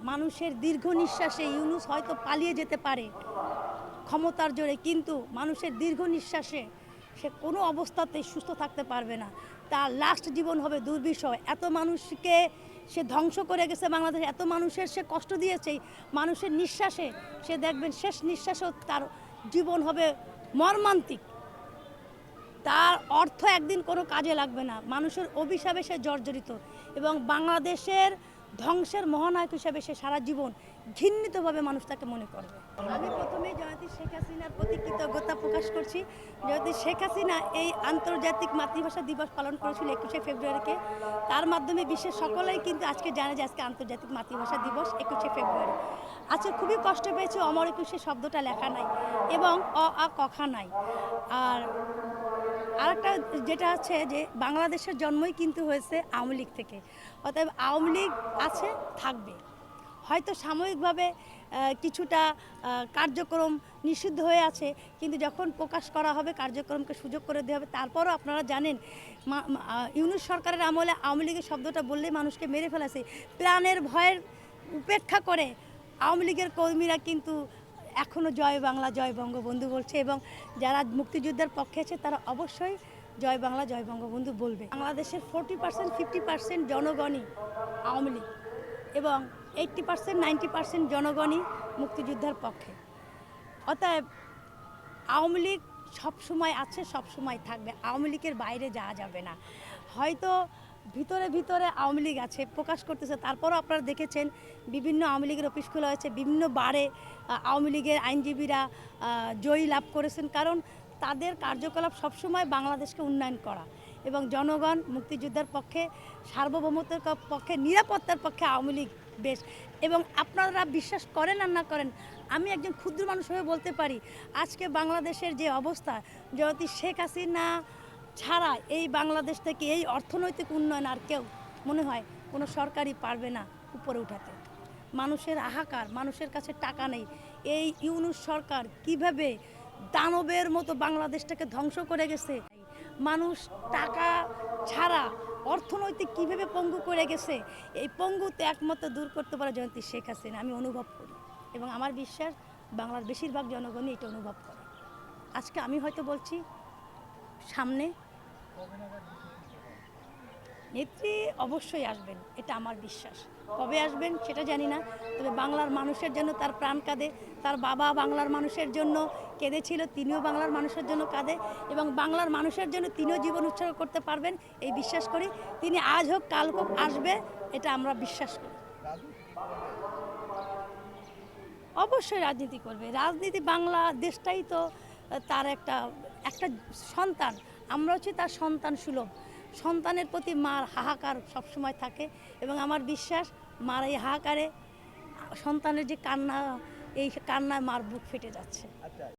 মানুষের দীর্ঘ নিঃশ্বাসে ইউনূস হয়তো পালিয়ে যেতে পারে ক্ষমতার জোরে, কিন্তু মানুষের দীর্ঘ নিঃশ্বাসে সে কোনো অবস্থাতেই সুস্থ থাকতে পারবে না। তার লাস্ট জীবন হবে দুর্বিষহ। এত মানুষকে সে ধ্বংস করে গেছে বাংলাদেশে, এত মানুষের সে কষ্ট দিয়েছে, মানুষের নিঃশ্বাসে সে দেখবেন শেষ নিঃশ্বাসেও তার জীবন হবে মর্মান্তিক। তার অর্থ একদিন কোনো কাজে লাগবে না, মানুষের অভিশাপে সে জর্জরিত এবং বাংলাদেশের ধ্বংসের মহানায়ক হিসেবে সে সারা জীবন ঘৃণিতভাবে মানুষ তাকে মনে করবে। আমি প্রথমেই জয়তী শেখ হাসিনার প্রতি কৃতজ্ঞতা প্রকাশ করছি। জয়তী শেখ হাসিনা এই আন্তর্জাতিক মাতৃভাষা দিবস পালন করেছিল 21শে ফেব্রুয়ারিকে। তার মাধ্যমে বিশ্বের সকলেই কিন্তু আজকে জানে যে আজকে আন্তর্জাতিক মাতৃভাষা দিবস 21শে ফেব্রুয়ারি। আজকে খুবই কষ্ট পেয়েছে, অমর একুশে শব্দটা লেখা নাই এবং অ আ কখা নাই। আর আরেকটা যেটা আছে যে বাংলাদেশের জন্মই কিন্তু হয়েছে আওয়ামী লীগ থেকে, অতএব আওয়ামী লীগ আছে, থাকবে। হয়তো সাময়িকভাবে কিছুটা কার্যক্রম নিষিদ্ধ হয়ে আছে, কিন্তু যখন প্রকাশ করা হবে কার্যক্রমকে সুযোগ করে দেওয়া হবে। তারপরও আপনারা জানেন ইউনূস সরকারের আমলে আওয়ামী লীগের শব্দটা বললেই মানুষকে মেরে ফেলেছে। প্রাণের ভয়ের উপেক্ষা করে আওয়ামী লীগের কর্মীরা কিন্তু এখনও জয় বাংলা জয় বঙ্গবন্ধু বলছে এবং যারা মুক্তিযুদ্ধের পক্ষে আছে তারা অবশ্যই জয় বাংলা জয় বঙ্গবন্ধু বলবে। বাংলাদেশের 40% 50% জনগণই আওয়ামী লীগ এবং 80% 90% জনগণই মুক্তিযুদ্ধের পক্ষে। অতএব আওয়ামী লীগ সবসময় আছে, সবসময় থাকবে। আওয়ামী লীগের বাইরে যাওয়া যাবে না। হয়তো ভিতরে ভিতরে আওয়ামী লীগ আছে, প্রকাশ করতেছে, তারপরও আপনারা দেখেছেন বিভিন্ন আওয়ামী লীগের অফিস খোলা হয়েছে, বিভিন্ন বারে আওয়ামী লীগের আইনজীবীরা জয়ী লাভ করেছেন, কারণ তাদের কার্যকলাপ সবসময় বাংলাদেশকে উন্নয়ন করা এবং জনগণ মুক্তিযুদ্ধের পক্ষে, সার্বভৌমত্বের পক্ষে, নিরাপত্তার পক্ষে আওয়ামী লীগ বেশ। এবং আপনারা বিশ্বাস করেন আর না করেন, আমি একজন ক্ষুদ্র মানুষ হয়ে বলতে পারি আজকে বাংলাদেশের যে অবস্থা, যদি শেখ হাসিনা ছাড়া এই বাংলাদেশ থেকে এই অর্থনৈতিক উন্নয়ন আর কেউ মনে হয় কোনো সরকারই পারবে না উপরে উঠাতে। মানুষের হাহাকার, মানুষের কাছে টাকা নেই। এই ইউনূস সরকার কিভাবে দানবের মতো বাংলাদেশটাকে ধ্বংস করে গেছে, মানুষ টাকা ছাড়া অর্থনৈতিক কিভাবে পঙ্গু করে গেছে, এই পঙ্গুতে একমাত্র দূর করতে পারে জয়ন্তী শেখ হাসিনা, আমি অনুভব করি এবং আমার বিশ্বাস বাংলার বেশিরভাগ জনগণই এটা অনুভব করে। আজকে আমি হয়তো বলছি সামনে নেত্রী অবশ্যই আসবেন, এটা আমার বিশ্বাস। কবে আসবেন সেটা জানি না, তবে বাংলার মানুষের জন্য তার প্রাণ কাঁদে। তার বাবা বাংলার মানুষের জন্য কেঁদেছিল, তিনিও বাংলার মানুষের জন্য কাঁদে এবং বাংলার মানুষের জন্য তিনিও জীবন উৎসর্গ করতে পারবেন এই বিশ্বাস করি। তিনি আজ হোক কাল হোক আসবে, এটা আমরা বিশ্বাস করি। অবশ্যই রাজনীতি করবে। রাজনীতি, বাংলাদেশটাই তো তার একটা সন্তান, আমরা হচ্ছে তার সন্তান সুলভ। সন্তানের প্রতি মার হাহাকার সবসময় থাকে এবং আমার বিশ্বাস মার এই হাহাকারে সন্তানের যে কান্না, এই কান্নায় মার বুক ফেটে যাচ্ছে।